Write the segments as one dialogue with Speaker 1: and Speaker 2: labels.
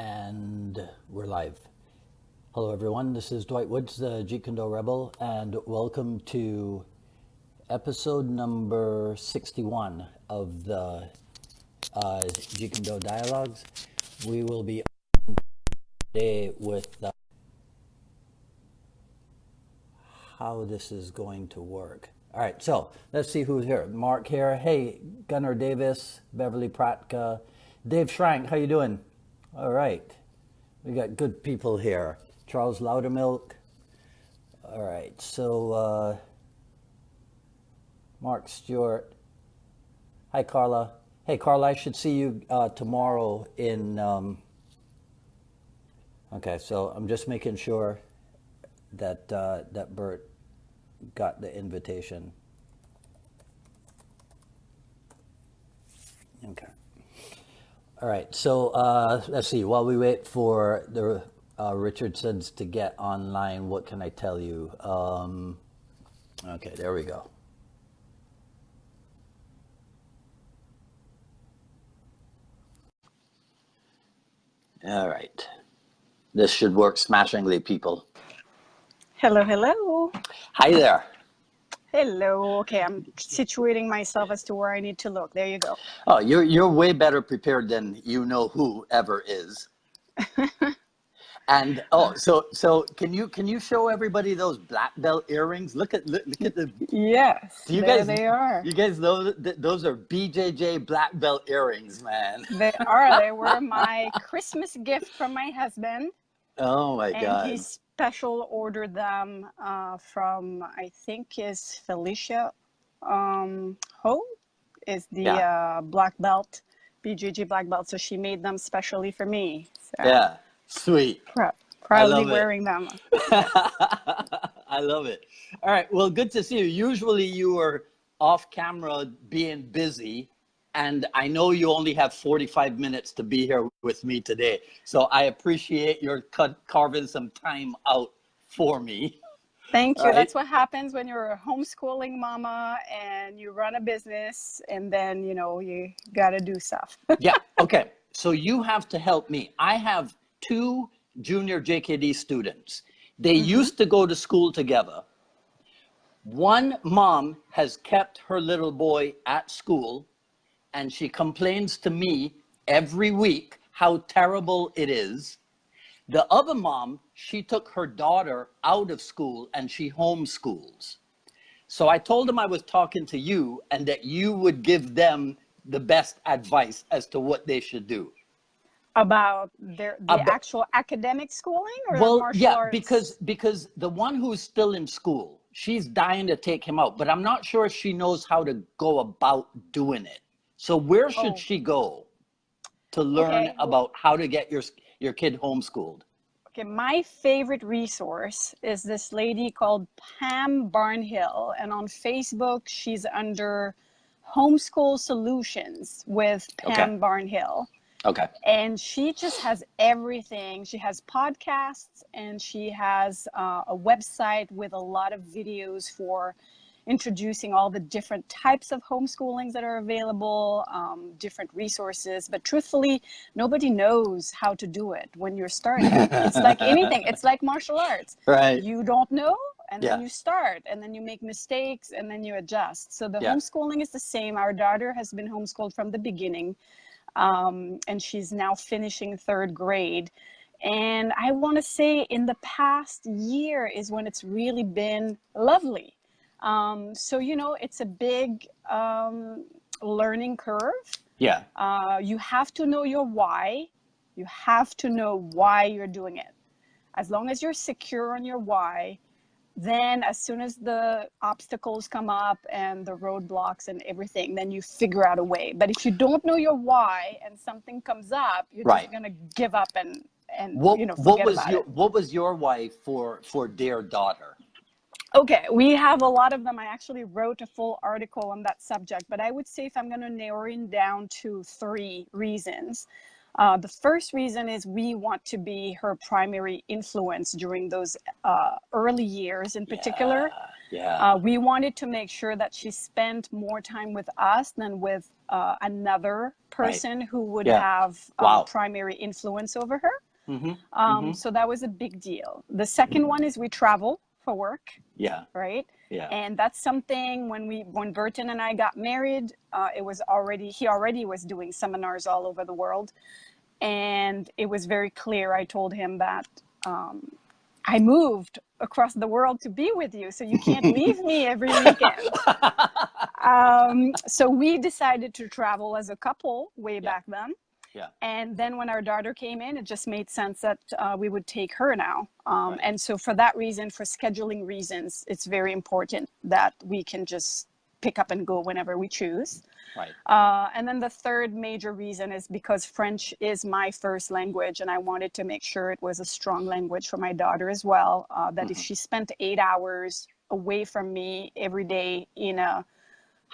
Speaker 1: And we're live. Hello, everyone. This is Dwight Woods, the Jeet Kune Do Rebel, and welcome to episode number 61 of the Jeet Kune Do Dialogues. We will be on today with how this is going to work. All right, so let's see who's here. Mark here. Hey, Gunnar Davis, Beverly Pratka, Dave Schrank. How you doing? All right. We got good people here. Charles Loudermilk. All right, so Mark Stewart. Hi, Carla. Hey, Carla, I should see you tomorrow in... Okay, so I'm just making sure that that Bert got the invitation. Okay. All right, so let's see. While we wait for the Richardsons to get online, what can I tell you? Okay, there we go. All right. This should work smashingly, people.
Speaker 2: Hello, hello.
Speaker 1: Hi there.
Speaker 2: Hello. Okay, I'm situating myself as to where I need to look. There you go.
Speaker 1: Oh, you're way better prepared than you know who ever is. And so can you show everybody those black belt earrings? Look at the.
Speaker 2: Yes,
Speaker 1: Do you
Speaker 2: there
Speaker 1: guys,
Speaker 2: they are.
Speaker 1: You guys know that those are BJJ black belt earrings, man.
Speaker 2: They are. They were my Christmas gift from my husband.
Speaker 1: Oh my
Speaker 2: and
Speaker 1: God.
Speaker 2: He special ordered them from, I think, is Felicia Ho is the black belt, BJJ black belt. So she made them specially for me. So
Speaker 1: Yeah, sweet.
Speaker 2: Proudly wearing them.
Speaker 1: I love it. All right. Well, good to see you. Usually you are off camera being busy, and I know you only have 45 minutes to be here with me today. So I appreciate your carving some time out for me.
Speaker 2: Thank you.
Speaker 1: Right?
Speaker 2: That's what happens when you're a homeschooling mama and you run a business, and then, you know, you got to do stuff.
Speaker 1: Yeah. Okay. So you have to help me. I have 2 junior JKD students. They used to go to school together. One mom has kept her little boy at school, and she complains to me every week how terrible it is. The other mom, she took her daughter out of school and she homeschools. So I told them I was talking to you and that you would give them the best advice as to what they should do.
Speaker 2: About the actual academic schooling or martial arts?
Speaker 1: Because the one who's still in school, she's dying to take him out, but I'm not sure if she knows how to go about doing it. So where should she go to learn about how to get your kid homeschooled?
Speaker 2: Okay, my favorite resource is this lady called Pam Barnhill, and on Facebook she's under Homeschool Solutions with Pam Barnhill.
Speaker 1: Okay.
Speaker 2: And she just has everything. She has podcasts, and she has a website with a lot of videos for introducing all the different types of homeschoolings that are available, different resources. But truthfully, nobody knows how to do it when you're starting. It's like anything. It's like martial arts.
Speaker 1: Right.
Speaker 2: You don't know, and then you start, and then you make mistakes, and then you adjust. So the homeschooling is the same. Our daughter has been homeschooled from the beginning. And she's now finishing 3rd grade. And I want to say in the past year is when it's really been lovely. So, you know, it's a big learning curve.
Speaker 1: Yeah.
Speaker 2: You have to know your why. You have to know why you're doing it. As long as you're secure on your why, then as soon as the obstacles come up and the roadblocks and everything, then you figure out a way. But if you don't know your why and something comes up, you're just going to give up and forget about it.
Speaker 1: What was your why for Dear Daughter?
Speaker 2: Okay, we have a lot of them. I actually wrote a full article on that subject, but I would say if I'm going to narrow it down to 3 reasons. The first reason is we want to be her primary influence during those early years in particular.
Speaker 1: Yeah.
Speaker 2: We wanted to make sure that she spent more time with us than with another person who would have primary influence over her. So that was a big deal. The second one is we travel for work.
Speaker 1: Yeah.
Speaker 2: Right.
Speaker 1: Yeah.
Speaker 2: And that's something when Burton and I got married, he already was doing seminars all over the world. And it was very clear. I told him that I moved across the world to be with you, so you can't leave me every weekend. So we decided to travel as a couple way back then.
Speaker 1: Yeah.
Speaker 2: And then when our daughter came in, it just made sense that we would take her now. And so for that reason, for scheduling reasons, it's very important that we can just pick up and go whenever we choose.
Speaker 1: Right.
Speaker 2: And then the third major reason is because French is my first language, and I wanted to make sure it was a strong language for my daughter as well, that if she spent 8 hours away from me every day in a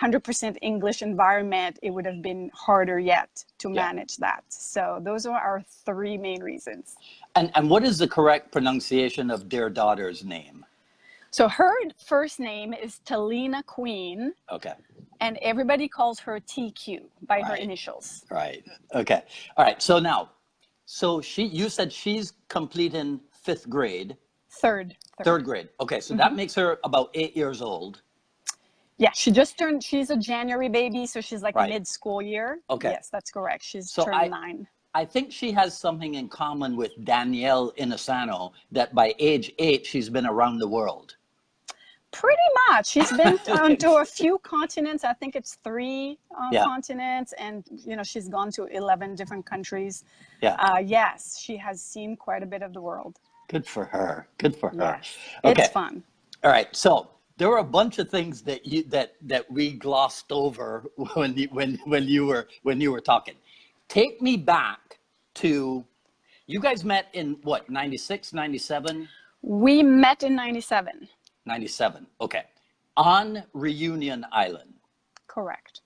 Speaker 2: 100% English environment, it would have been harder yet to manage that. So those are our three main reasons.
Speaker 1: And what is the correct pronunciation of their daughter's name?
Speaker 2: So her first name is Talina Queen.
Speaker 1: Okay.
Speaker 2: And everybody calls her TQ by her initials.
Speaker 1: Right. Okay. All right. So now, you said she's completing 5th grade.
Speaker 2: Third
Speaker 1: grade. Okay. So that makes her about 8 years old.
Speaker 2: Yeah, she's a January baby, so she's like mid-school year. Okay. Yes, that's correct. She's turned 9.
Speaker 1: I think she has something in common with Danielle Inosano, that by age 8, she's been around the world.
Speaker 2: Pretty much. She's been to a few continents. I think it's 3 continents, and she's gone to 11 different countries. Yeah. Yes, she has seen quite a bit of the world.
Speaker 1: Good for her. Good for her.
Speaker 2: Yes.
Speaker 1: Okay.
Speaker 2: It's fun.
Speaker 1: All right. So there were a bunch of things that we glossed over when you were talking. Take me back to, you guys met in what, 96, 97?
Speaker 2: We met in 97.
Speaker 1: 97. Okay. On Reunion Island.
Speaker 2: Correct.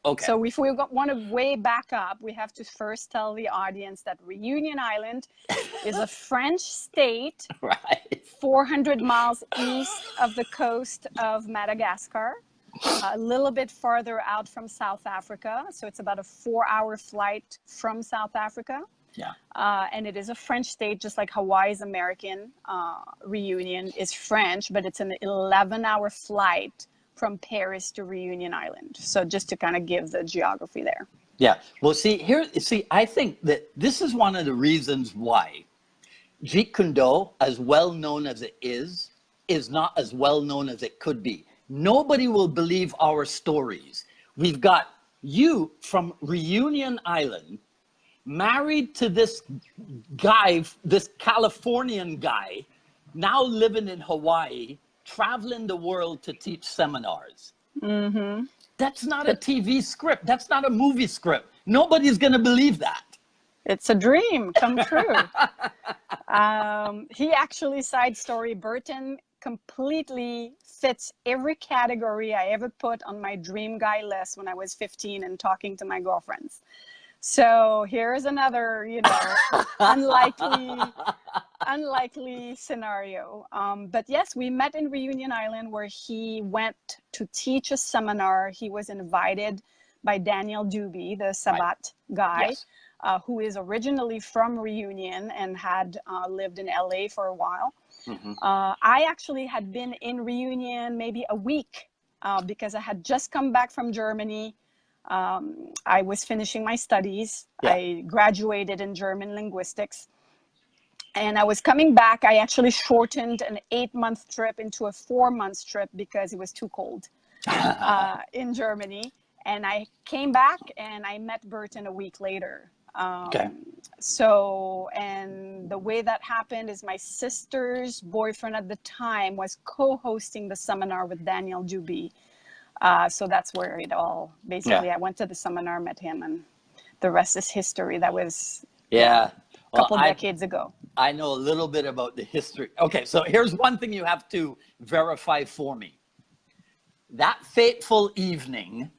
Speaker 1: Okay.
Speaker 2: So if we want to way back up, we have to first tell the audience that Reunion Island is a French state, 400 miles east of the coast of Madagascar, a little bit farther out from South Africa. So it's about a 4-hour flight from South Africa.
Speaker 1: Yeah.
Speaker 2: And it is a French state, just like Hawaii is American. Reunion is French, but it's an 11-hour flight from Paris to Reunion Island. So just to kind of give the geography there.
Speaker 1: Yeah. Well, I think that this is one of the reasons why Jeet Kune Do, as well known as it is not as well known as it could be. Nobody will believe our stories. We've got you from Reunion Island, married to this guy, this Californian guy, now living in Hawaii, traveling the world to teach seminars. Mm-hmm. That's not a TV script. That's not a movie script. Nobody's going to believe that.
Speaker 2: It's a dream come true. He actually, side story, Burton completely fits every category I ever put on my dream guy list when I was 15 and talking to my girlfriends. So here's another, unlikely scenario. But yes, we met in Reunion Island, where he went to teach a seminar. He was invited by Daniel Doobie, the Sabat guy, who is originally from Reunion and had lived in LA for a while. Mm-hmm. I actually had been in Reunion maybe a week because I had just come back from Germany. I was finishing my studies. Yeah. I graduated in German linguistics. And I was coming back. I actually shortened an 8-month trip into a 4-month trip because it was too cold in Germany. And I came back and I met Burton a week later. So, and the way that happened is my sister's boyfriend at the time was co-hosting the seminar with Daniel Doobie. So that's where it all, basically, I went to the seminar, met him, and the rest is history. That was a couple decades ago.
Speaker 1: I know a little bit about the history. Okay, so here's one thing you have to verify for me. That fateful evening,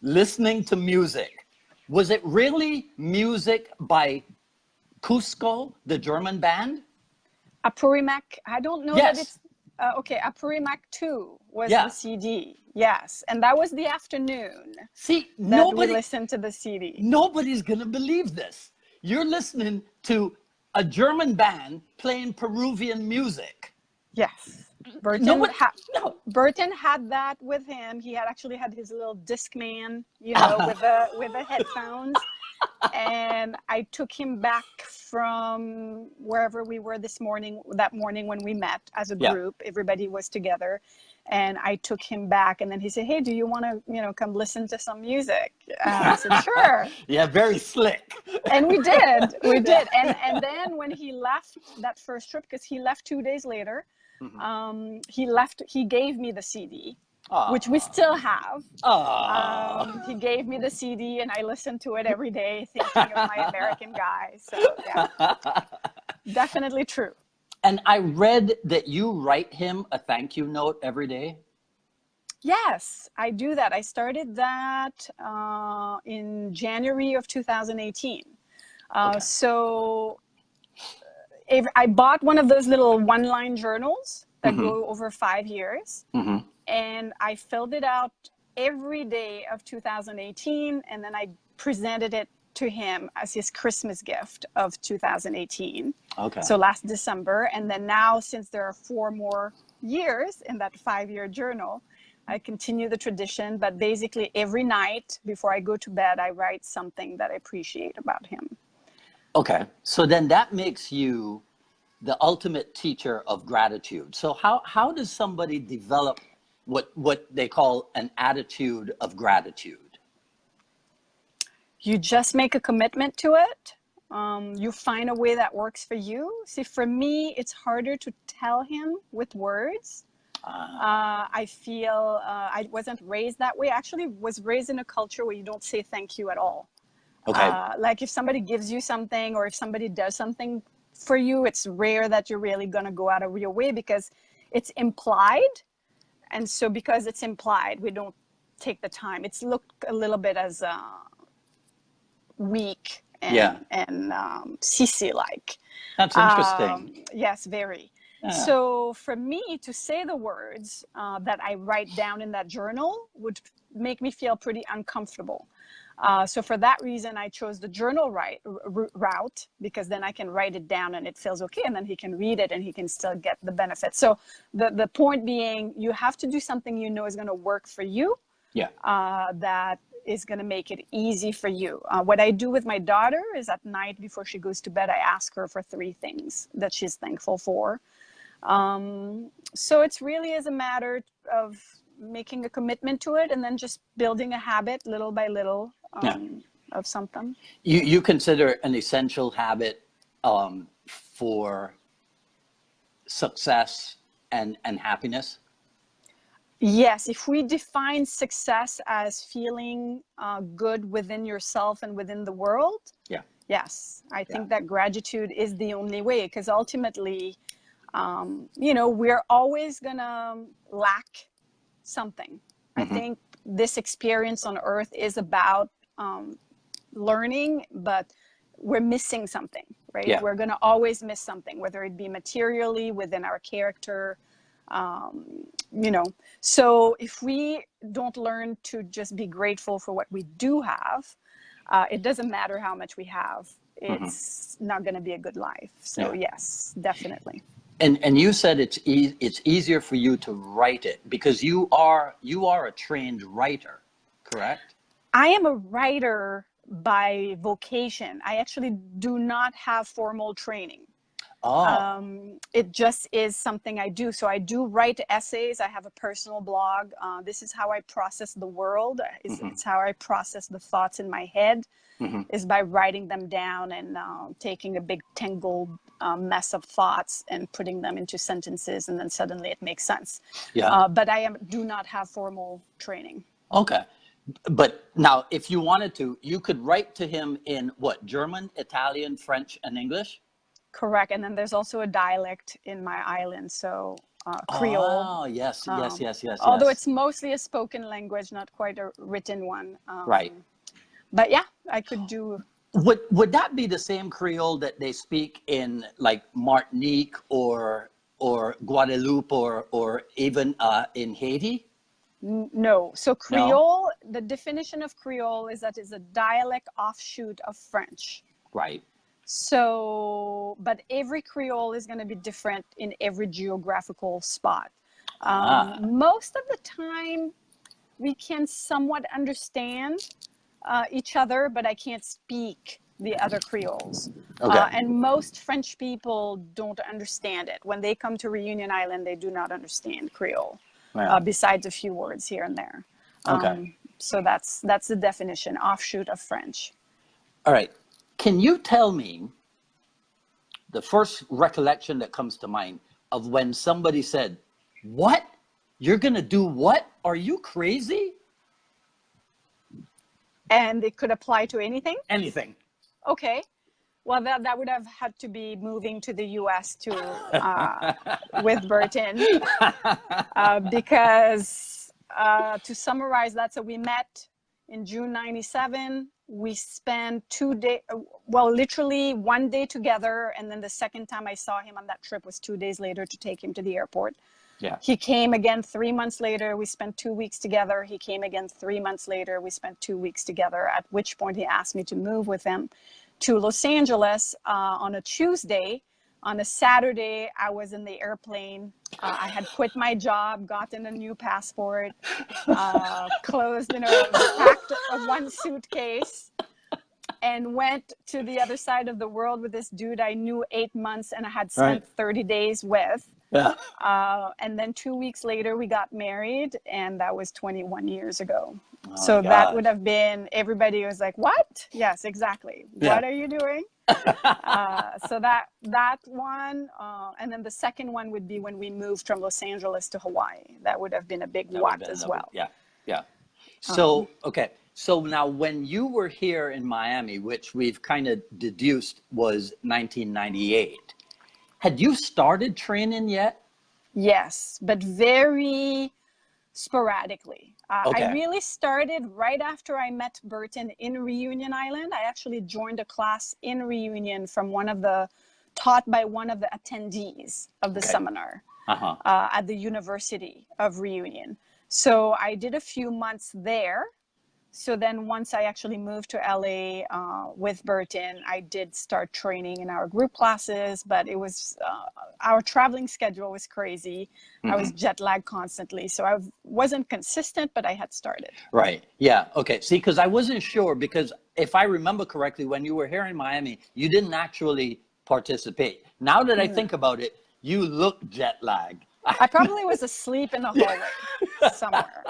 Speaker 1: listening to music, was it really music by Cusco, the German band?
Speaker 2: Apurimac, I don't know that it's Okay, Apurimac 2 was
Speaker 1: Yeah.
Speaker 2: the CD. Yes, and that was the afternoon
Speaker 1: See,
Speaker 2: that we listened to the CD.
Speaker 1: nobody's gonna believe this. You're listening to a German band playing Peruvian music.
Speaker 2: Yes.
Speaker 1: Nobody, no.
Speaker 2: Burton had that with him. He had actually had his little Discman, with the headphones. And I took him back from wherever we were that morning when we met as a group. Everybody was together. And I took him back, and then he said, "Hey, do you want to, come listen to some music?" I said, "Sure."
Speaker 1: Yeah, very slick.
Speaker 2: And we did. And then when he left that first trip, because he left 2 days later, he gave me the CD, which we still have. He gave me the CD, and I listened to it every day, thinking of my American guy. So yeah, definitely true.
Speaker 1: And I read that you write him a thank you note every day.
Speaker 2: Yes, I do that. I started that in January of 2018. So if I bought one of those little one-line journals that go over 5 years, and I filled it out every day of 2018, and then I presented it to him as his Christmas gift of 2018.
Speaker 1: Okay.
Speaker 2: So last December. And then now, since there are 4 more years in that 5-year journal, I continue the tradition. But basically every night before I go to bed, I write something that I appreciate about him.
Speaker 1: Okay. So then that makes you the ultimate teacher of gratitude. So how does somebody develop what they call an attitude of gratitude?
Speaker 2: You just make a commitment to it. You find a way that works for you. See, for me, it's harder to tell him with words. I feel I wasn't raised that way. I actually was raised in a culture where you don't say thank you at all.
Speaker 1: Okay.
Speaker 2: Like if somebody gives you something, or if somebody does something for you, it's rare that you're really going to go out of your way, because it's implied. And so because it's implied, we don't take the time. It's looked a little bit as weak and sissy-like.
Speaker 1: That's interesting.
Speaker 2: Yes, very.
Speaker 1: Yeah.
Speaker 2: So for me to say the words that I write down in that journal would make me feel pretty uncomfortable. So for that reason, I chose the journal route, because then I can write it down and it feels okay, and then he can read it and he can still get the benefit. So the point being, you have to do something you know is going to work for you.
Speaker 1: Yeah.
Speaker 2: That is going to make it easy for you. What I do with my daughter is at night before she goes to bed, I ask her for 3 things that she's thankful for. So it's really is a matter of making a commitment to it, and then just building a habit little by little of something.
Speaker 1: You consider an essential habit for success and happiness?
Speaker 2: Yes, if we define success as feeling good within yourself and within the world, yes, I think that gratitude is the only way, because ultimately, we're always gonna lack something. I think this experience on earth is about learning, but we're missing something, right?
Speaker 1: Yeah.
Speaker 2: We're gonna always miss something, whether it be materially, within our character, so if we don't learn to just be grateful for what we do have, it doesn't matter how much we have, it's not going to be a good life. So yes, definitely.
Speaker 1: And you said it's easier for you to write it because you are a trained writer, correct?
Speaker 2: I am a writer by vocation. I actually do not have formal training. It just is something I do. So I do write essays. I have a personal blog. This is how I process the world. It's how I process the thoughts in my head, is by writing them down and taking a big tangled mess of thoughts and putting them into sentences, and then suddenly it makes sense.
Speaker 1: Yeah.
Speaker 2: But I do not have formal training.
Speaker 1: Okay. But now, if you wanted to, you could write to him in what, German, Italian, French, and English?
Speaker 2: Correct. And then there's also a dialect in my island, so Creole.
Speaker 1: Oh, yes.
Speaker 2: Although it's mostly a spoken language, not quite a written one.
Speaker 1: Right.
Speaker 2: But yeah, I could do.
Speaker 1: Would that be the same Creole that they speak in like Martinique or or Guadeloupe or even in Haiti?
Speaker 2: No. So Creole, the definition of Creole is that it's a dialect offshoot of French.
Speaker 1: Right.
Speaker 2: So, but every Creole is going to be different in every geographical spot. Most of the time, we can somewhat understand each other, but I can't speak the other Creoles.
Speaker 1: Okay.
Speaker 2: And most French people don't understand it. When they come to Reunion Island, they do not understand Creole, besides a few words here and there.
Speaker 1: Okay.
Speaker 2: So that's the definition, offshoot of French.
Speaker 1: All right. Can you tell me the first recollection that comes to mind of when somebody said, "What? You're going to do what? Are you crazy?"
Speaker 2: And it could apply to anything?
Speaker 1: Anything.
Speaker 2: Okay. Well, that would have had to be moving to the U.S. with Burton, because to summarize that, so we met in June '97. We spent 2 days, well, literally 1 day together, and then the second time I saw him on that trip was 2 days later to take him to the airport.
Speaker 1: Yeah.
Speaker 2: He came again 3 months later. We spent 2 weeks together. He came again 3 months later. We spent 2 weeks together, at which point he asked me to move with him to Los Angeles on a Tuesday. On a Saturday, I was in the airplane. I had quit my job, gotten a new passport, packed one suitcase, and went to the other side of the world with this dude I knew 8 months and I had spent 30 days with.
Speaker 1: Yeah.
Speaker 2: And then 2 weeks later, we got married, and that was 21 years ago.
Speaker 1: Oh,
Speaker 2: so that would have been, everybody was like, what? Yes, exactly.
Speaker 1: Yeah.
Speaker 2: What are you doing? So that one, and then the second one would be when we moved from Los Angeles to Hawaii. That would have been a big what as well.
Speaker 1: Yeah, yeah. So, okay. So now when you were here in Miami, which we've kind of deduced was 1998, had you started training yet?
Speaker 2: Yes, but very sporadically.
Speaker 1: Okay.
Speaker 2: I really started right after I met Burton in Reunion Island. I actually joined a class in Reunion taught by one of the attendees of the seminar at the University of Reunion. So I did a few months there. So then once I actually moved to LA with Burton, I did start training in our group classes, but it was, our traveling schedule was crazy. I was jet lagged constantly. So I wasn't consistent, but I had started.
Speaker 1: Right. Yeah. Okay. See, because I wasn't sure, because if I remember correctly, when you were here in Miami, you didn't actually participate. Now that I think about it, you look jet lagged.
Speaker 2: I probably was asleep in the hallway somewhere.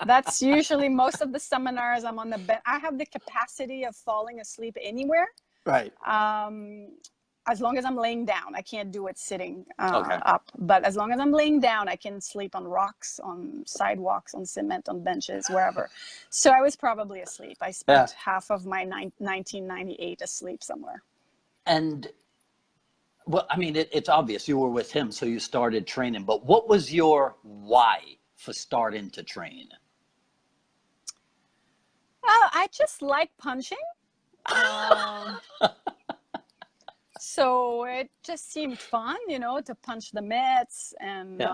Speaker 2: That's usually most of the seminars. I'm on the bed. I have the capacity of falling asleep anywhere.
Speaker 1: Right.
Speaker 2: As long as I'm laying down. I can't do it sitting up. But as long as I'm laying down, I can sleep on rocks, on sidewalks, on cement, on benches, wherever. So I was probably asleep. I spent half of my 1998 asleep somewhere.
Speaker 1: And well, I mean, it's obvious you were with him, so you started training. But what was your why for starting to train?
Speaker 2: I just like punching. So it just seemed fun, to punch the mitts and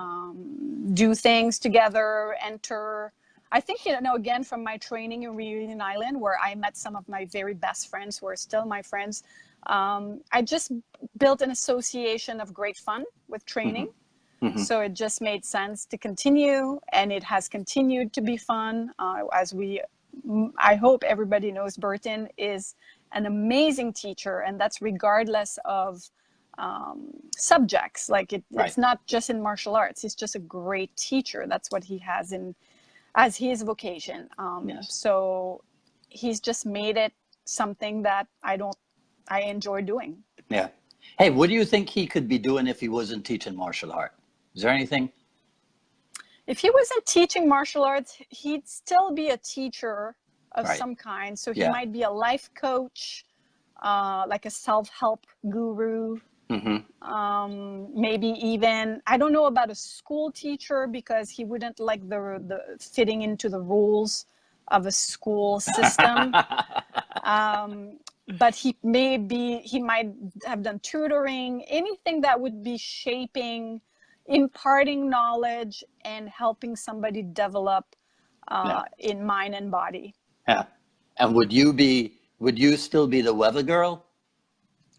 Speaker 2: do things together, enter. I think, again, from my training in Reunion Island, where I met some of my very best friends who are still my friends, I just built an association of great fun with training. So it just made sense to continue, and it has continued to be fun. I hope everybody knows Burton is an amazing teacher, and that's regardless of subjects. Like it's not just in martial arts. He's just a great teacher. That's what he has as his vocation. So he's just made it something that I enjoy doing.
Speaker 1: Yeah. Hey, what do you think he could be doing if he wasn't teaching martial art? Is there anything?
Speaker 2: If he wasn't teaching martial arts, he'd still be a teacher of some kind. So he might be a life coach, like a self-help guru. Maybe even, I don't know about a school teacher, because he wouldn't like the fitting into the rules of a school system. But he might have done tutoring, anything that would be shaping imparting knowledge and helping somebody develop in mind and body.
Speaker 1: Yeah. And would you still be the weather girl?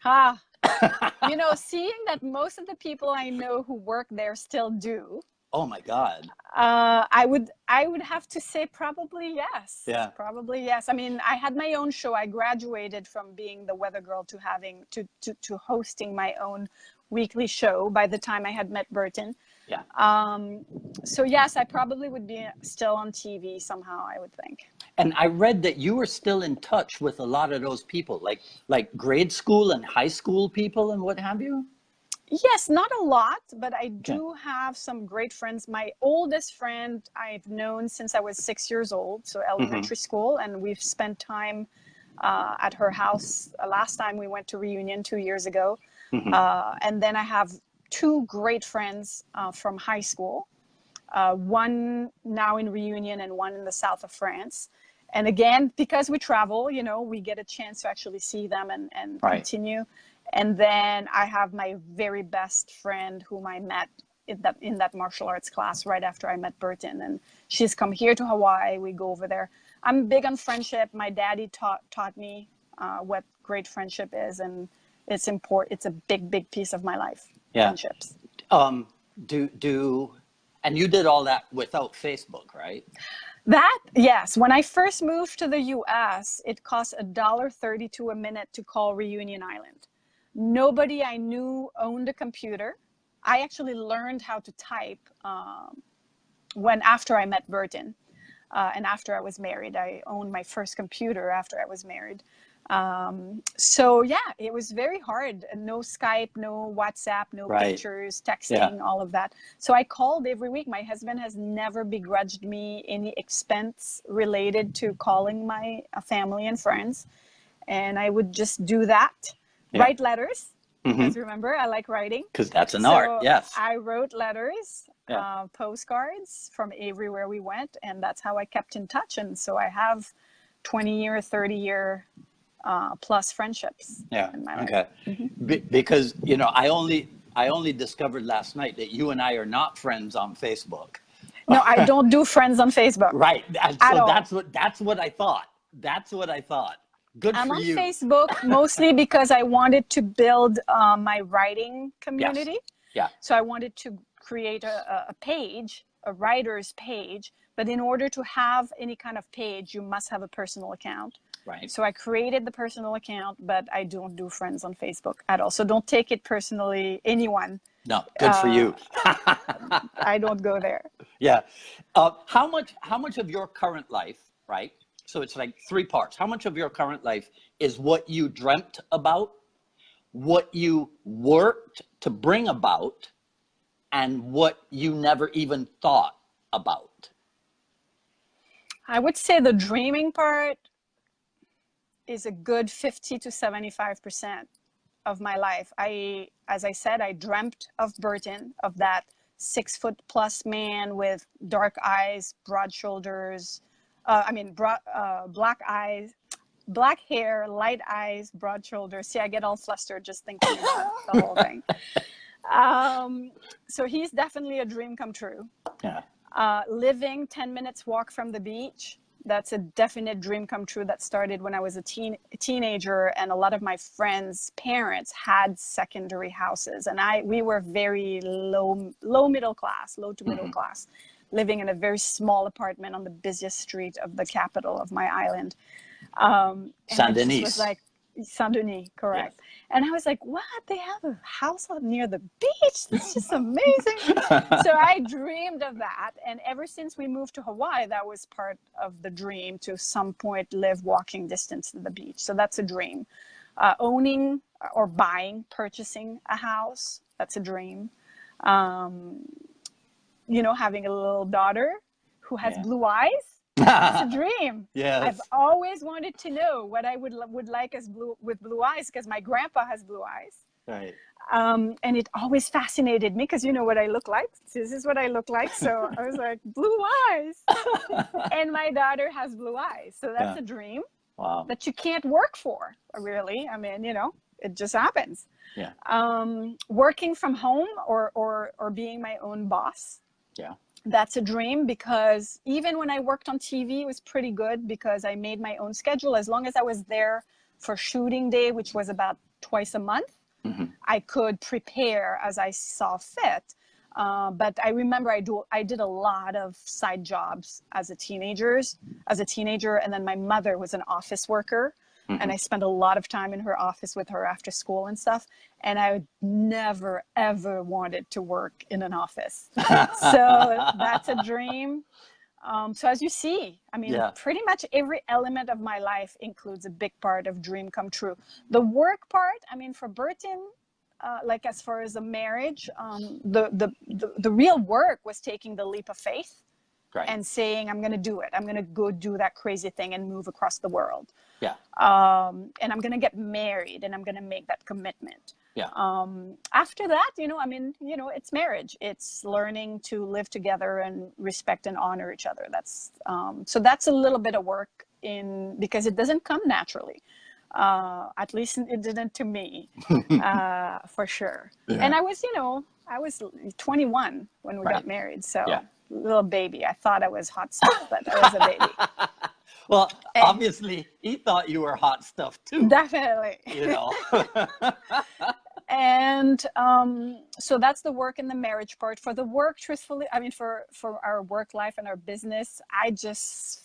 Speaker 2: You know, seeing that most of the people I know who work there still do.
Speaker 1: Oh my God.
Speaker 2: I would have to say probably yes.
Speaker 1: Yeah.
Speaker 2: Probably yes. I mean, I had my own show. I graduated from being the weather girl to having to hosting my own weekly show by the time I had met Burton.
Speaker 1: Yeah.
Speaker 2: So yes, I probably would be still on TV somehow, I would think.
Speaker 1: And I read that you were still in touch with a lot of those people, like grade school and high school people and what have you?
Speaker 2: Yes, not a lot, but I do have some great friends. My oldest friend I've known since I was 6 years old, so elementary school, and we've spent time at her house. Last time we went to Reunion 2 years ago. And then I have two great friends from high school, one now in Reunion and one in the south of France. And again, because we travel, you know, we get a chance to actually see them and continue. And then I have my very best friend whom I met in that martial arts class right after I met Burton. And she's come here to Hawaii. We go over there. I'm big on friendship. My daddy taught me what great friendship is. And it's important. It's a big piece of my life.
Speaker 1: Yeah.
Speaker 2: Friendships.
Speaker 1: And you did all that without Facebook, right?
Speaker 2: That, yes. When I first moved to the US, it cost $1.32 a minute to call Reunion Island. Nobody I knew owned a computer. I actually learned how to type after I met Burton and after I was married. I owned my first computer after I was married. So yeah, it was very hard. No Skype, no WhatsApp, no pictures, texting, all of that. So I called every week. My husband has never begrudged me any expense related to calling my family and friends. And I would just do that. Write letters, because remember, I like writing. Because
Speaker 1: that's an art, yes.
Speaker 2: I wrote letters, postcards from everywhere we went, and that's how I kept in touch. And so I have 20-year, 30-year plus friendships in my life.
Speaker 1: Because, you know, I only discovered last night that you and I are not friends on Facebook.
Speaker 2: No, I don't do friends on Facebook.
Speaker 1: Right. So that's what I thought. That's what I thought. Good for you.
Speaker 2: I'm on Facebook mostly because I wanted to build my writing community.
Speaker 1: Yes. Yeah.
Speaker 2: So I wanted to create a page, a writer's page. But in order to have any kind of page, you must have a personal account.
Speaker 1: Right.
Speaker 2: So I created the personal account, but I don't do friends on Facebook at all. So don't take it personally, anyone.
Speaker 1: No, good for you.
Speaker 2: I don't go there.
Speaker 1: Yeah. How much of your current life, right? So it's like three parts. How much of your current life is what you dreamt about, what you worked to bring about, and what you never even thought about?
Speaker 2: I would say the dreaming part is a good 50 to 75% of my life. As I said, I dreamt of Burton, of that 6-foot+ man with dark eyes, broad shoulders, black eyes, black hair, light eyes, broad shoulders. See, I get all flustered just thinking about the whole thing. So he's definitely a dream come true.
Speaker 1: Yeah.
Speaker 2: Living 10 minutes walk from the beach. That's a definite dream come true that started when I was a teenager, and a lot of my friends' parents had secondary houses, and we were very low to middle class, living in a very small apartment on the busiest street of the capital of my island.
Speaker 1: Saint-Denis.
Speaker 2: Was like Saint-Denis, correct. Yes. And I was like, what? They have a house out near the beach? That's just amazing. So I dreamed of that. And ever since we moved to Hawaii, that was part of the dream, to some point live walking distance to the beach. So that's a dream. Owning or purchasing a house, that's a dream. You know, having a little daughter who has blue eyes. It's a dream.
Speaker 1: Yes.
Speaker 2: I've always wanted to know what I would like with blue eyes, because my grandpa has blue eyes.
Speaker 1: Right.
Speaker 2: And it always fascinated me, because you know what I look like. This is what I look like. So I was like, blue eyes. And my daughter has blue eyes. So that's a dream.
Speaker 1: Wow.
Speaker 2: That you can't work for, really. I mean, you know, It just happens.
Speaker 1: Yeah.
Speaker 2: Working from home or being my own boss.
Speaker 1: Yeah.
Speaker 2: That's a dream, because even when I worked on TV, it was pretty good because I made my own schedule. As long as I was there for shooting day, which was about twice a month, I could prepare as I saw fit. But I remember I did a lot of side jobs as a teenager, and then my mother was an office worker, and I spent a lot of time in her office with her after school and stuff. And I never, ever wanted to work in an office. So that's a dream. So as you see, I mean, pretty much every element of my life includes a big part of dream come true. The work part, I mean, for Burton, like as far as a marriage, the real work was taking the leap of faith. Right. And saying, I'm going to do it. I'm going to go do that crazy thing and move across the world. Yeah. And I'm going to get married, and I'm going to make that commitment. Yeah. After that, I mean, it's marriage. It's learning to live together and respect and honor each other. That's so that's a little bit of work because it doesn't come naturally. At least it didn't to me, for sure. Yeah. And I was 21 when we got married. So. Yeah. Little baby. I thought I was hot stuff, but I was a baby.
Speaker 1: Well, obviously, he thought you were hot stuff too.
Speaker 2: Definitely. And so that's the work and the marriage part. For the work, truthfully, I mean, for our work life and our business, I just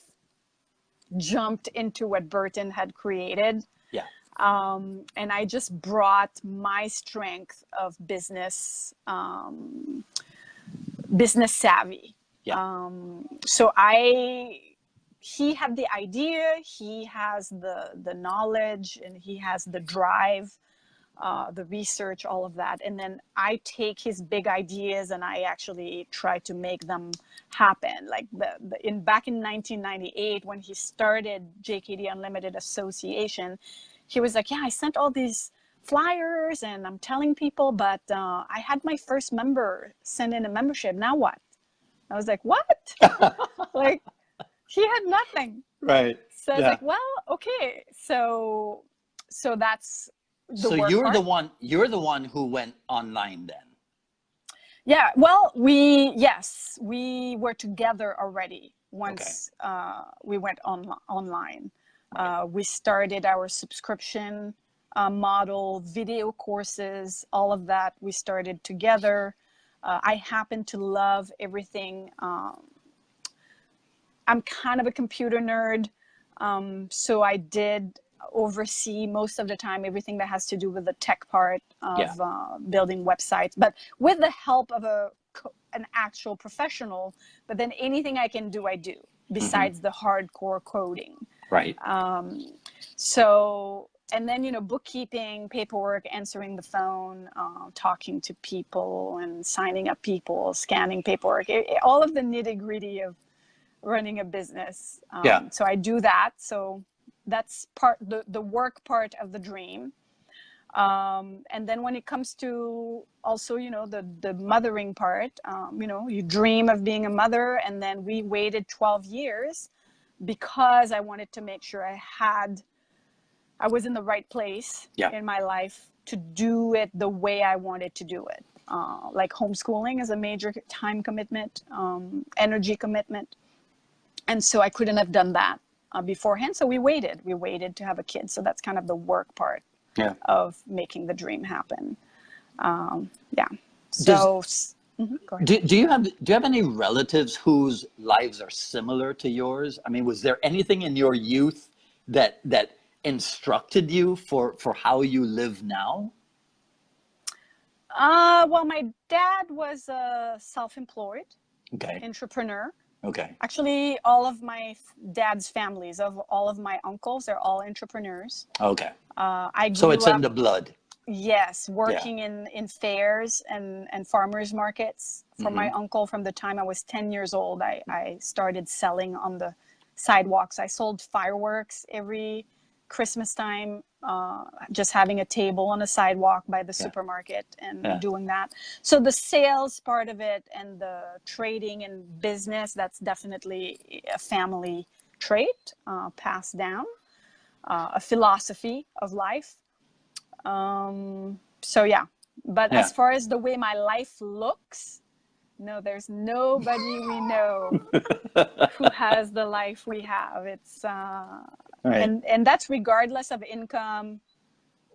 Speaker 2: jumped into what Burton had created. Yeah. And I just brought my strength of business savvy. Yeah. So he had the idea, he has the knowledge, and he has the drive, the research, all of that. And then I take his big ideas and I actually try to make them happen. Like back in 1998, when he started JKD Unlimited Association, he was like, yeah, I sent all these flyers and I'm telling people, but I had my first member send in a membership. Now what? I was like, what? Like, he had nothing. Right. So I was like, well, okay. So that's the work part.
Speaker 1: You're the one who went online then.
Speaker 2: Yeah. Well, we were together already once we went online. We started our subscription model, video courses, all of that. We started together. I happen to love everything. I'm kind of a computer nerd. So I did oversee most of the time everything that has to do with the tech part of building websites, but with the help of an actual professional. But then anything I can do, I do, besides the hardcore coding. Right. And then, bookkeeping, paperwork, answering the phone, talking to people and signing up people, scanning paperwork, all of the nitty gritty of running a business. So I do that. So that's the work part of the dream. And then when it comes to also, the mothering part, you dream of being a mother. And then we waited 12 years because I wanted to make sure I was in the right place in my life to do it the way I wanted to do it. Like homeschooling is a major time commitment, energy commitment. And so I couldn't have done that beforehand. So we waited to have a kid. So that's kind of the work part of making the dream happen. So go ahead.
Speaker 1: Do you have any relatives whose lives are similar to yours? I mean, was there anything in your youth that instructed you for how you live now?
Speaker 2: Well, my dad was a self-employed entrepreneur. Okay. Actually, all of my dad's families, of all of my uncles, they're all entrepreneurs. Okay.
Speaker 1: So it's in the blood.
Speaker 2: Yes, working in fairs and farmers markets for my uncle. From the time I was 10 years old, I started selling on the sidewalks. I sold fireworks every Christmas time, just having a table on a sidewalk by the supermarket and doing that. So the sales part of it and the trading and business, that's definitely a family trait passed down, a philosophy of life. So yeah, but
Speaker 1: Yeah.
Speaker 2: as far as the way my life looks, no, there's nobody we know who has the life we have. It's
Speaker 1: Right.
Speaker 2: and that's regardless of income,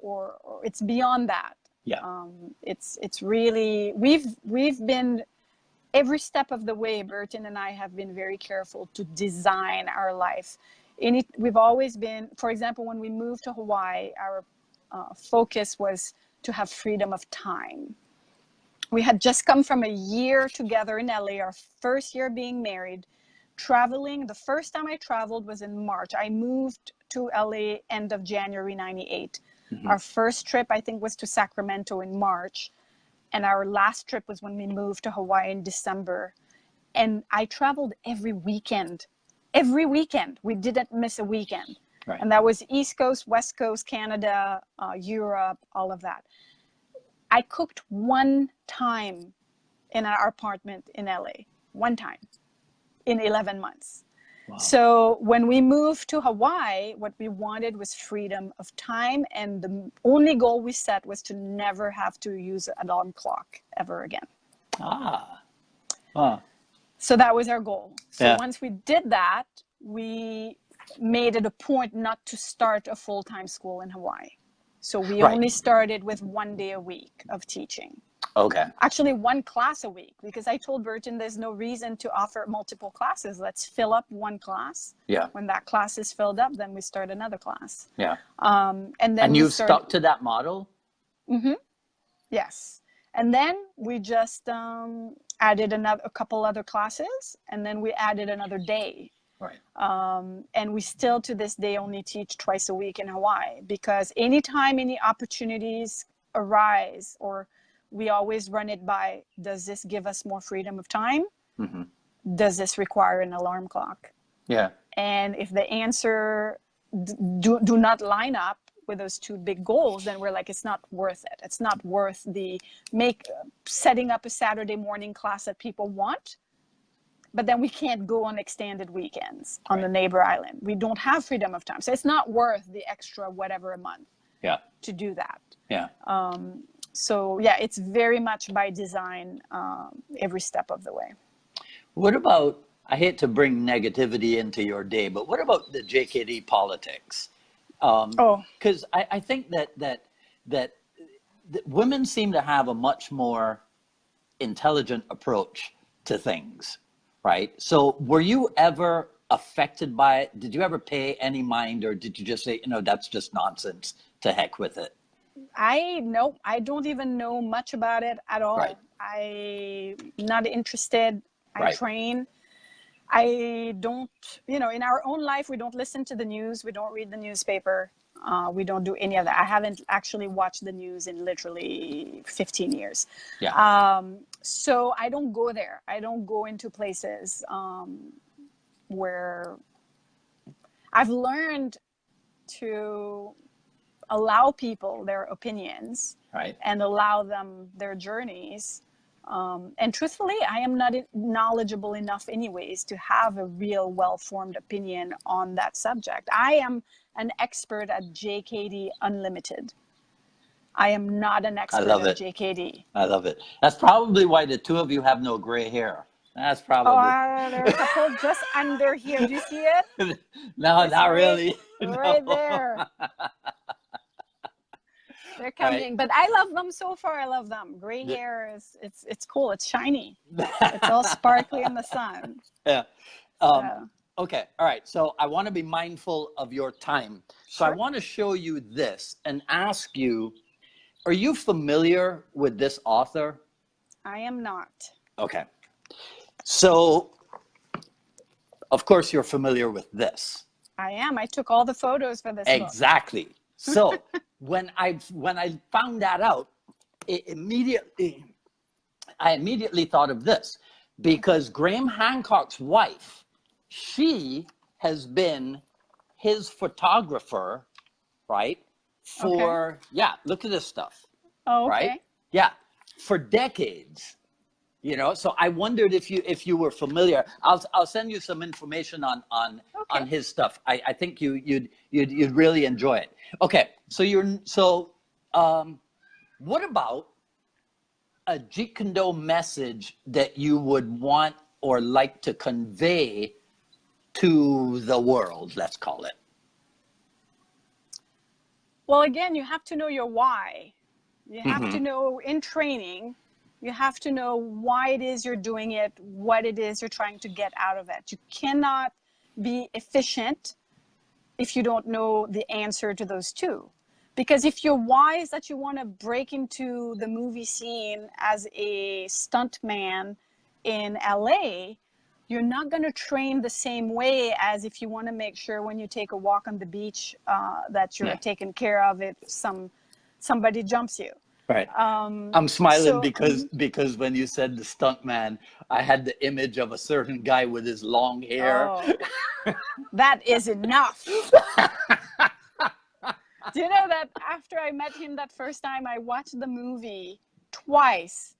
Speaker 2: or it's beyond that.
Speaker 1: Yeah.
Speaker 2: It's really, we've been, every step of the way, Burton and I have been very careful to design our life. We've always been, for example, when we moved to Hawaii, our focus was to have freedom of time. We had just come from a year together in LA, our first year being married, traveling. The first time I traveled was in March. I moved to LA end of January 98. Mm-hmm. Our first trip, I think, was to Sacramento in March. And our last trip was when we moved to Hawaii in December. And I traveled every weekend. Every weekend. We didn't miss a weekend.
Speaker 1: Right.
Speaker 2: And that was East Coast, West Coast, Canada, Europe, all of that. I cooked one time in our apartment in LA. One time in 11 months. Wow. So when we moved to Hawaii, what we wanted was freedom of time. And the only goal we set was to never have to use an alarm clock ever again.
Speaker 1: Ah. Wow.
Speaker 2: So that was our goal. So
Speaker 1: yeah.
Speaker 2: Once we did that, we made it a point not to start a full-time school in Hawaii. So we
Speaker 1: right.
Speaker 2: only started with 1 day a week of teaching.
Speaker 1: Okay.
Speaker 2: Actually, one class a week, because I told Burton there's no reason to offer multiple classes. Let's fill up one class.
Speaker 1: Yeah.
Speaker 2: When that class is filled up, then we start another class.
Speaker 1: Yeah.
Speaker 2: And
Speaker 1: you've stuck to that model?
Speaker 2: Mm-hmm. Yes. And then we just added a couple other classes, and then we added another day.
Speaker 1: Right.
Speaker 2: And we still to this day only teach twice a week in Hawaii, because anytime any opportunities arise, or we always run it by, does this give us more freedom of time? Mm-hmm. Does this require an alarm clock? Yeah. And if the answer do not line up with those two big goals, then we're like, it's not worth it. It's not worth setting up a Saturday morning class that people want. But then we can't go on extended weekends on the neighbor island. We don't have freedom of time. So it's not worth the extra whatever a month to do that. Yeah. So yeah, it's very much by design every step of the way.
Speaker 1: What about, I hate to bring negativity into your day, but what about the JKD politics? Because I think that women seem to have a much more intelligent approach to things. Right. So were you ever affected by it? Did you ever pay any mind, or did you just say, that's just nonsense, to heck with it?
Speaker 2: I don't even know much about it at all. Right. I'm not interested. I train. I don't, in our own life, we don't listen to the news. We don't read the newspaper. We don't do any of that. I haven't actually watched the news in literally 15 years. Yeah. So I don't go there. I don't go into places where I've learned to allow people their opinions, and allow them their journeys. And truthfully, I am not knowledgeable enough anyways to have a real well-formed opinion on that subject. I am an expert at JKD Unlimited. I am not an expert at JKD.
Speaker 1: I love it. That's probably why the two of you have no gray hair. That's probably.
Speaker 2: There's a couple just under here. Do you see it?
Speaker 1: No, not really.
Speaker 2: Right there. They're coming, but I love them so far. I love them. Gray hair it's cool. It's shiny. It's all sparkly in the sun.
Speaker 1: Yeah. Okay. All right. So I want to be mindful of your time. So I want to show you this and ask you, are you familiar with this author?
Speaker 2: I am not.
Speaker 1: Okay. So, of course, you're familiar with this.
Speaker 2: I am. I took all the photos for this book.
Speaker 1: Exactly. So when I found that out, I immediately thought of this, because Graham Hancock's wife, she has been his photographer, right? For look at this stuff.
Speaker 2: Oh, okay.
Speaker 1: Right? Yeah, for decades. So I wondered if you were familiar. I'll send you some information on his stuff. I think you'd really enjoy it. Okay, so What about a Jeet Kune Do message that you would want or like to convey to the world, let's call it?
Speaker 2: Well, again, you have to know your why. You have to know in training, you have to know why it is you're doing it, what it is you're trying to get out of it. You cannot be efficient if you don't know the answer to those two. Because if your why is that you want to break into the movie scene as a stuntman in LA, you're not going to train the same way as if you want to make sure when you take a walk on the beach that you're taken care of if somebody jumps you.
Speaker 1: Right. I'm smiling
Speaker 2: so,
Speaker 1: because when you said the stuntman, I had the image of a certain guy with his long hair.
Speaker 2: Oh, that is enough. Do you know that after I met him that first time, I watched the movie twice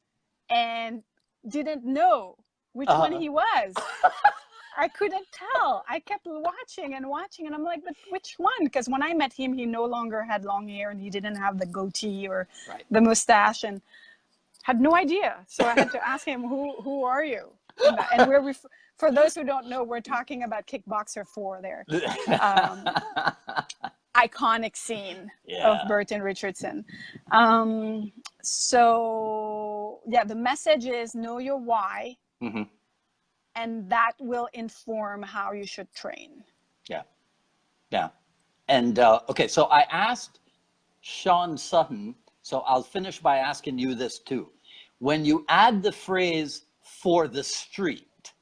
Speaker 2: and didn't know which one he was. I couldn't tell. I kept watching and I'm like, but which one? Because when I met him, he no longer had long hair and he didn't have the goatee or the mustache and had no idea. So I had to ask him, who are you? And we're for those who don't know, we're talking about Kickboxer 4 there. Iconic scene of Badat-Richardson. So yeah, the message is know your why, and that will inform how you should train.
Speaker 1: Yeah. And okay, so I asked Sean Sutton, so I'll finish by asking you this too. When you add the phrase "for the street"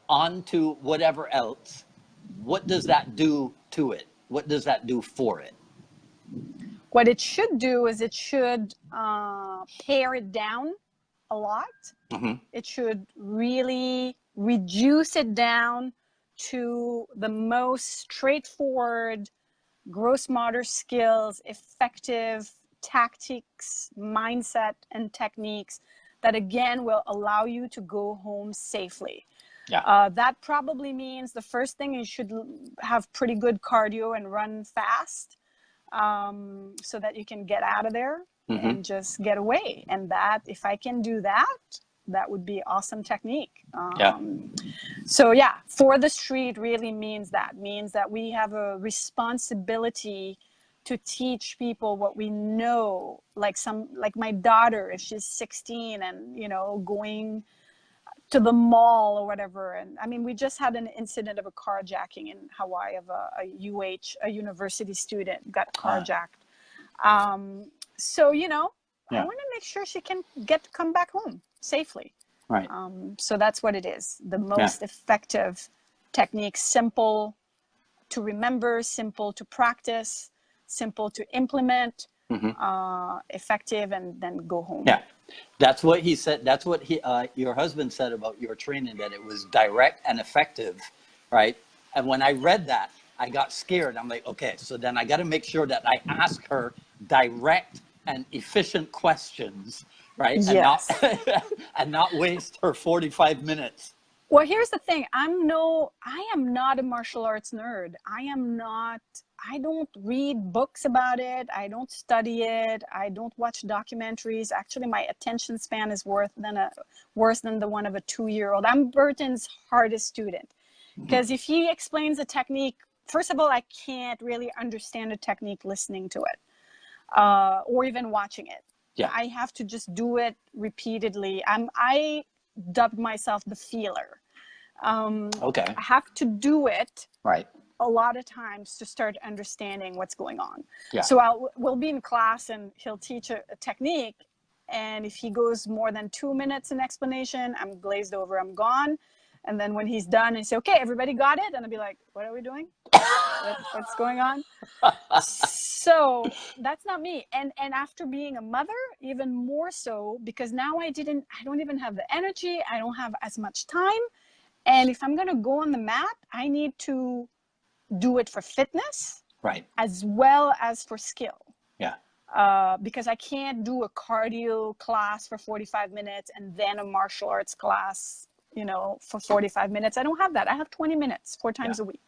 Speaker 1: onto whatever else, what does that do to it? What does that do for it?
Speaker 2: What it should do is it should pare it down a lot. It should really reduce it down to the most straightforward, gross motor skills, effective tactics, mindset, and techniques that again will allow you to go home safely. That probably means the first thing you should have pretty good cardio and run fast so that you can get out of there and just get away. And that, if I can do that, that would be awesome technique. So yeah, for the street really means that we have a responsibility to teach people what we know, like my daughter, if she's 16 and, you know, going to the mall or whatever. And I mean, we just had an incident of a carjacking in Hawaii of a university student got carjacked. So, you know, I want to make sure she can come back home safely.
Speaker 1: Right.
Speaker 2: So that's what it is. The most effective technique, simple to remember, simple to practice, simple to implement, effective, and then go home.
Speaker 1: Yeah. That's what he said. That's what your husband said about your training, that it was direct and effective, right? And when I read that, I got scared. I'm like, okay, so then I got to make sure that I ask her direct and efficient questions, right?
Speaker 2: Yes.
Speaker 1: And not waste her 45 minutes.
Speaker 2: Well, here's the thing. I am not a martial arts nerd. I don't read books about it. I don't study it. I don't watch documentaries. Actually, my attention span is worse than the one of a 2-year-old. I'm Burton's hardest student because if he explains a technique, first of all, I can't really understand a technique listening to it or even watching it. I have to just do it repeatedly. I dubbed myself the feeler. I have to do it a lot of times to start understanding what's going on. So we'll be in class and he'll teach a technique, and if he goes more than 2 minutes in explanation, I'm glazed over, I'm gone. And then when he's done, I say, okay, everybody got it? And I'll be like, what are we doing? What's going on? So that's not me. And after being a mother, even more so, because now I don't even have the energy. I don't have as much time. And if I'm going to go on the mat, I need to do it for fitness, as well as for skill. Because I can't do a cardio class for 45 minutes and then a martial arts class, you know, for 45 minutes. I don't have that. I have 20 minutes, 4 times a week.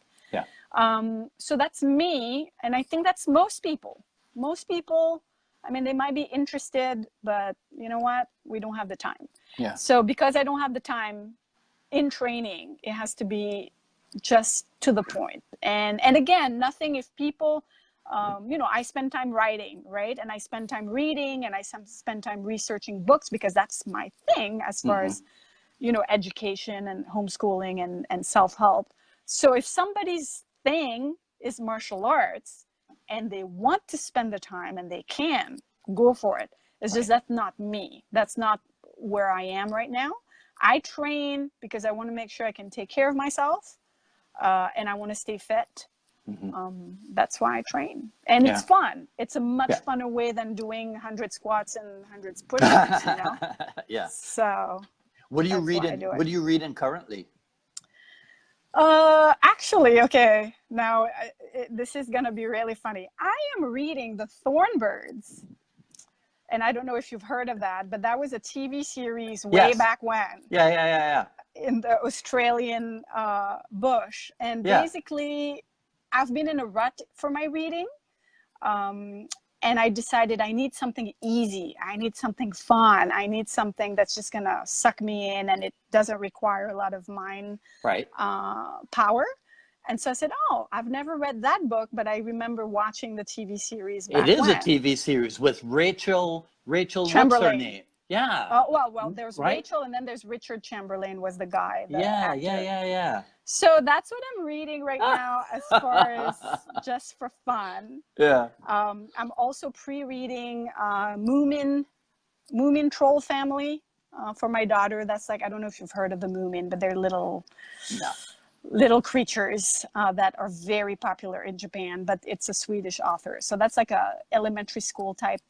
Speaker 2: So that's me. And I think that's most people. Most people, I mean, they might be interested, but you know what? We don't have the time.
Speaker 1: Yeah.
Speaker 2: So because I don't have the time in training, it has to be just to the point. And again, nothing if people, you know, I spend time writing, right? And I spend time reading, and I spend time researching books, because that's my thing as far as, you know, education and homeschooling and self-help. So if somebody's thing is martial arts and they want to spend the time and they can, go for it. It's just that's not me. That's not where I am right now. I train because I want to make sure I can take care of myself, and I want to stay fit. That's why I train, and it's fun. It's a much funner way than doing 100 squats and 100 push-ups, you know.
Speaker 1: Yeah.
Speaker 2: So
Speaker 1: what are you
Speaker 2: that's why I
Speaker 1: reading?
Speaker 2: do it.
Speaker 1: What are you reading currently?
Speaker 2: Actually, okay, now this is gonna be really funny. I am reading The Thornbirds, and I don't know if you've heard of that, but that was a TV series way back when.
Speaker 1: Yeah.
Speaker 2: In the Australian bush, and basically, I've been in a rut for my reading, and I decided I need something easy. I need something fun. I need something that's just gonna suck me in, and it doesn't require a lot of mind power. And so I said, "Oh, I've never read that book, but I remember watching the TV series back
Speaker 1: It is
Speaker 2: when."
Speaker 1: a TV series with Rachel.
Speaker 2: Chamberlain.
Speaker 1: What's her name? Yeah.
Speaker 2: Well, there's Rachel, and then there's Richard Chamberlain was the guy. The actor.
Speaker 1: Yeah.
Speaker 2: So that's what I'm reading right now, as far as just for fun.
Speaker 1: Yeah.
Speaker 2: I'm also pre-reading Moomin Troll Family for my daughter. That's like, I don't know if you've heard of the Moomin, but they're little creatures that are very popular in Japan. But it's a Swedish author, so that's like a elementary school type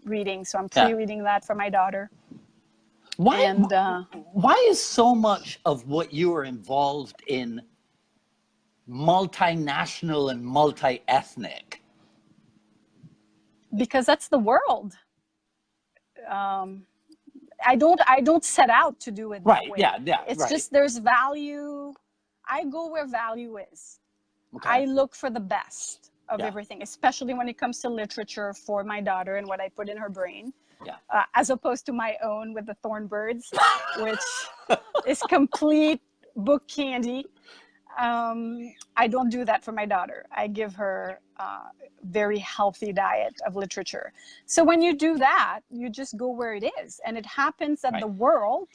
Speaker 2: reading. So I'm pre-reading that for my daughter.
Speaker 1: Why is so much of what you are involved in multinational and multi-ethnic?
Speaker 2: Because that's the world. I don't set out to do it that way. It's just there's value. I go where value is. I look for the best of everything, especially when it comes to literature for my daughter and what I put in her brain. As opposed to my own with the Thornbirds, which is complete book candy. I don't do that for my daughter. I give her a very healthy diet of literature. So when you do that, you just go where it is. And it happens that the world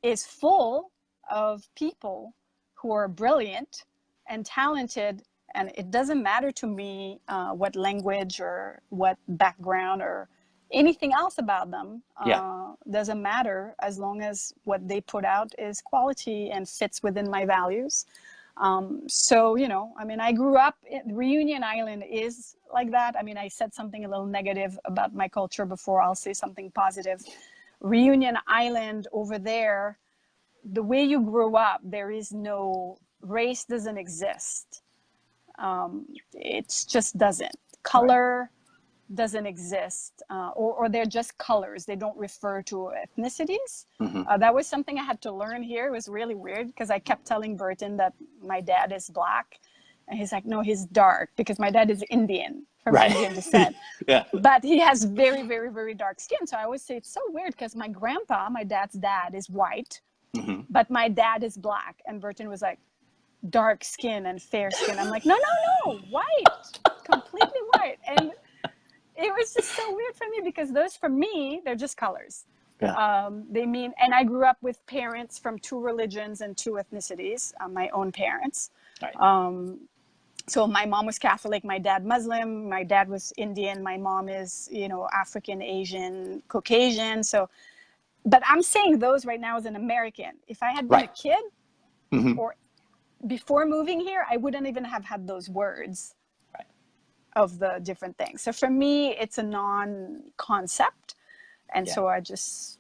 Speaker 2: is full of people who are brilliant and talented. And it doesn't matter to me what language or what background or anything else about them. Doesn't matter, as long as what they put out is quality and fits within my values. So, you know, I mean, I grew up Reunion Island is like that. I mean, I said something a little negative about my culture before. I'll say something positive. Reunion Island over there, the way you grew up, there is no race, doesn't exist. It just doesn't. Color doesn't exist, or they're just colors. They don't refer to ethnicities. That was something I had to learn here. It was really weird because I kept telling Burton that my dad is black, and he's like, no, he's dark, because my dad is Indian, from Indian descent. But he has very, very, very dark skin. So I always say it's so weird because my grandpa, my dad's dad, is white, but my dad is black. And Burton was like, dark skin and fair skin. I'm like, no, white, completely white. And it was just so weird for me, because those, for me, they're just colors. They mean, and I grew up with parents from 2 religions and 2 ethnicities, my own parents. So my mom was Catholic, my dad Muslim, my dad was Indian, my mom is, you know, African, Asian, Caucasian. So, but I'm saying those right now as an American. If I had been a kid or before moving here, I wouldn't even have had those words of the different things. So for me, it's a non-concept. And so I just,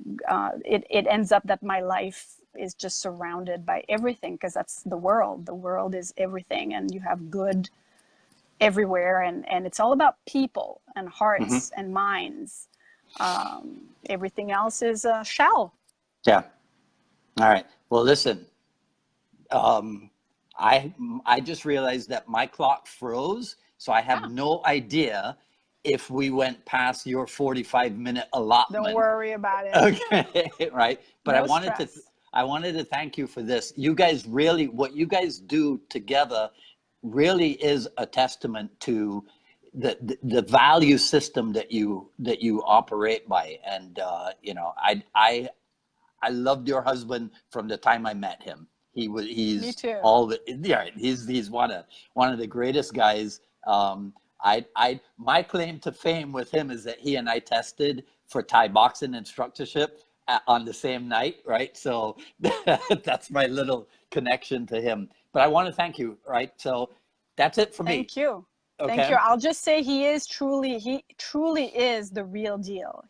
Speaker 2: it ends up that my life is just surrounded by everything, because that's the world. The world is everything, and you have good everywhere. And it's all about people and hearts and minds. Everything else is a shell.
Speaker 1: All right. Well, listen, I just realized that my clock froze, so I have no idea if we went past your 45-minute allotment.
Speaker 2: Don't worry about it.
Speaker 1: Okay, right. But
Speaker 2: No
Speaker 1: I wanted to thank you for this. You guys really, what you guys do together really is a testament to the value system that you operate by. And I loved your husband from the time I met him. He's
Speaker 2: Me too.
Speaker 1: He's one of the greatest guys. My claim to fame with him is that he and I tested for Thai boxing instructorship on the same night, right? So that's my little connection to him. But I want to thank you, right? So that's it for me.
Speaker 2: Thank you.
Speaker 1: Okay.
Speaker 2: Thank you. I'll just say he truly is the real deal.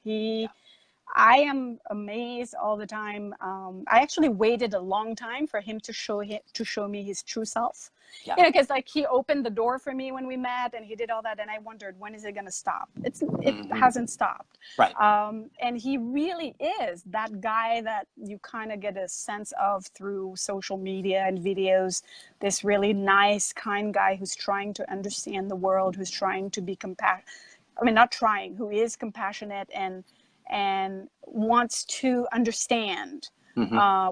Speaker 2: I am amazed all the time. I actually waited a long time for him to show me his true self.
Speaker 1: Yeah.
Speaker 2: Because like he opened the door for me when we met, and he did all that, and I wondered, when is it going to stop? It hasn't stopped.
Speaker 1: Right.
Speaker 2: And he really is that guy that you kind of get a sense of through social media and videos. This really nice, kind guy who's trying to understand the world, who's trying to be who is compassionate and wants to understand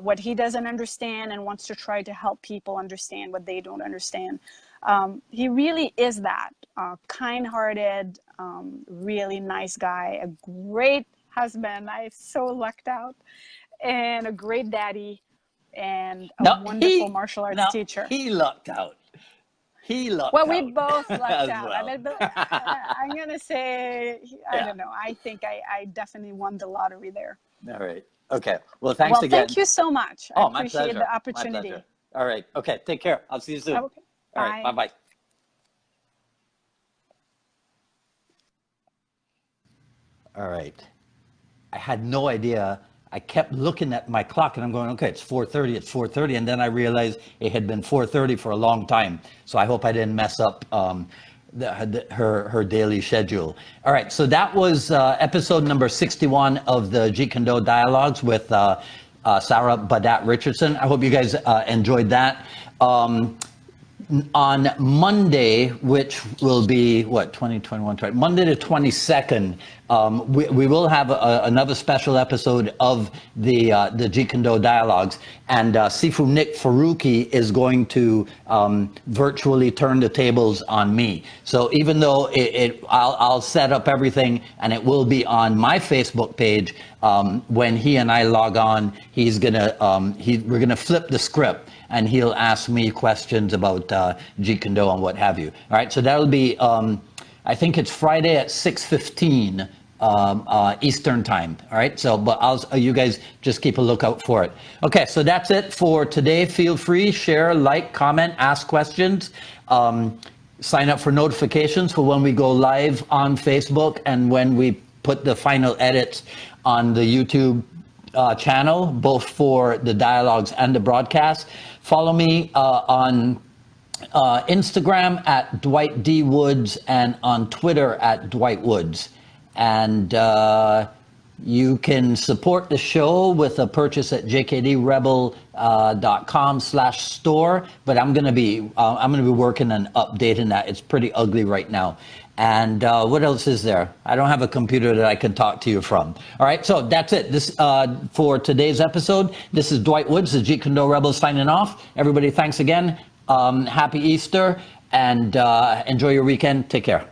Speaker 2: what he doesn't understand, and wants to try to help people understand what they don't understand. He really is that kind-hearted, really nice guy, a great husband. I so lucked out, and a great daddy, and a wonderful martial arts teacher.
Speaker 1: He lucked out. We
Speaker 2: both lucked out.
Speaker 1: Well.
Speaker 2: I'm going to say, I don't know. I think I definitely won the lottery there.
Speaker 1: All right. Okay. Well, thanks again.
Speaker 2: Thank you so much.
Speaker 1: Oh,
Speaker 2: I appreciate the opportunity.
Speaker 1: My pleasure. All right. Okay. Take care. I'll see you soon.
Speaker 2: Okay.
Speaker 1: All right. Bye-bye. All right. I had no idea. I kept looking at my clock and I'm going, okay, it's 4:30, it's 4:30. And then I realized it had been 4:30 for a long time. So I hope I didn't mess up her daily schedule. All right, so that was episode number 61 of the Jeet Kune Do Dialogues with Sarah Badat-Richardson. I hope you guys enjoyed that. On Monday, which will be, Monday the 22nd, we will have another special episode of the Jeet Kune Do Dialogues, and Sifu Nick Faruqi is going to virtually turn the tables on me. So even though I'll set up everything and it will be on my Facebook page, when he and I log on, we're gonna flip the script, and he'll ask me questions about Jeet Kune Do and what have you. All right, so that'll be, I think it's Friday at 6:15 Eastern time. All right, so but you guys just keep a lookout for it. Okay, so that's it for today. Feel free, share, like, comment, ask questions. Sign up for notifications for when we go live on Facebook and when we put the final edits on the YouTube channel, both for the dialogues and the broadcast. Follow me on Instagram at Dwight D. Woods and on Twitter at Dwight Woods. And you can support the show with a purchase at jkdrebel.com/store. But I'm gonna be working on updating that. It's pretty ugly right now. And what else is there? I don't have a computer that I can talk to you from. All right, so that's it. This for today's episode. This is Dwight Woods, the Jeet Kune Do Rebel, signing off. Everybody, thanks again. Happy Easter, and enjoy your weekend. Take care.